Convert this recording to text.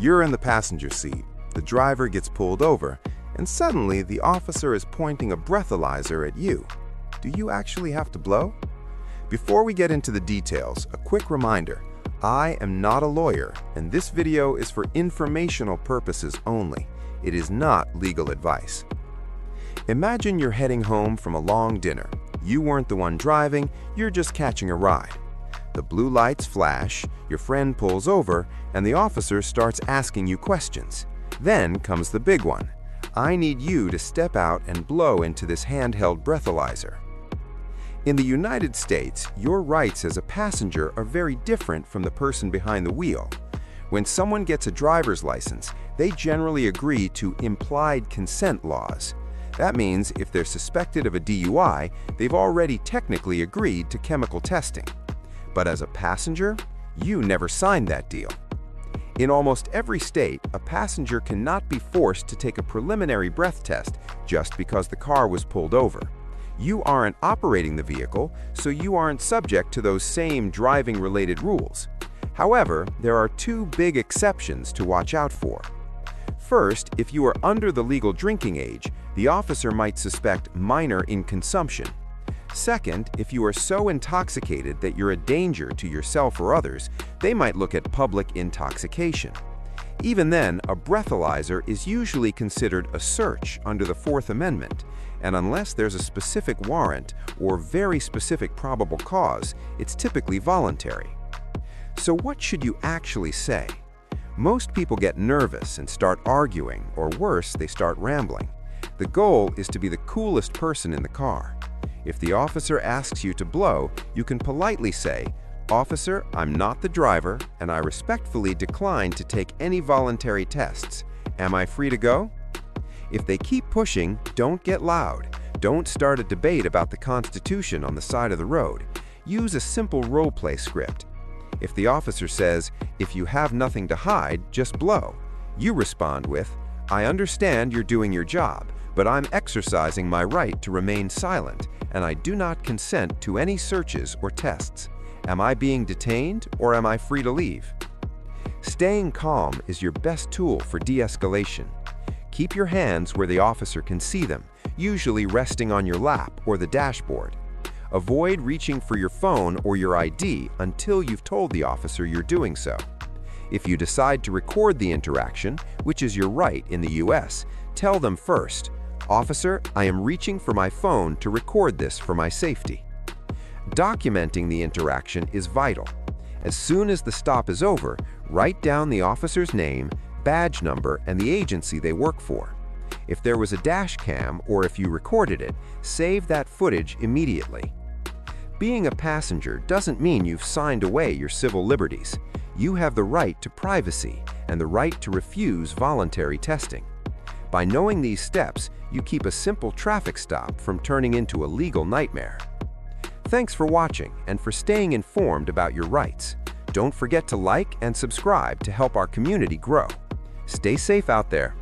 You're in the passenger seat. The driver gets pulled over, and suddenly the officer is pointing a breathalyzer at you. Do you actually have to blow? Before we get into the details, a quick reminder. I am not a lawyer, and this video is for informational purposes only. It is not legal advice. Imagine you're heading home from a long dinner. You weren't the one driving, you're just catching a ride. The blue lights flash, your friend pulls over, and the officer starts asking you questions. Then comes the big one. I need you to step out and blow into this handheld breathalyzer. In the United States, your rights as a passenger are very different from the person behind the wheel. When someone gets a driver's license, they generally agree to implied consent laws. That means if they're suspected of a DUI, they've already technically agreed to chemical testing. But as a passenger, you never signed that deal. In almost every state, a passenger cannot be forced to take a preliminary breath test just because the car was pulled over. You aren't operating the vehicle, so you aren't subject to those same driving-related rules. However, there are two big exceptions to watch out for. First, if you are under the legal drinking age, the officer might suspect minor inconsumption. Second, if you are so intoxicated that you're a danger to yourself or others, they might look at public intoxication. Even then, a breathalyzer is usually considered a search under the Fourth Amendment, and unless there's a specific warrant or very specific probable cause, it's typically voluntary. So what should you actually say? Most people get nervous and start arguing, or worse, they start rambling. The goal is to be the coolest person in the car. If the officer asks you to blow, you can politely say, "Officer, I'm not the driver, and I respectfully decline to take any voluntary tests. Am I free to go?" If they keep pushing, don't get loud. Don't start a debate about the Constitution on the side of the road. Use a simple role-play script. If the officer says, "If you have nothing to hide, just blow," you respond with, "I understand you're doing your job, but I'm exercising my right to remain silent, and I do not consent to any searches or tests. Am I being detained, or am I free to leave?" Staying calm is your best tool for de-escalation. Keep your hands where the officer can see them, usually resting on your lap or the dashboard. Avoid reaching for your phone or your ID until you've told the officer you're doing so. If you decide to record the interaction, which is your right in the US, tell them first, "Officer, I am reaching for my phone to record this for my safety." Documenting the interaction is vital. As soon as the stop is over, write down the officer's name, badge number, and the agency they work for. If there was a dash cam or if you recorded it, save that footage immediately. Being a passenger doesn't mean you've signed away your civil liberties. You have the right to privacy and the right to refuse voluntary testing. By knowing these steps, you keep a simple traffic stop from turning into a legal nightmare. Thanks for watching and for staying informed about your rights. Don't forget to like and subscribe to help our community grow. Stay safe out there.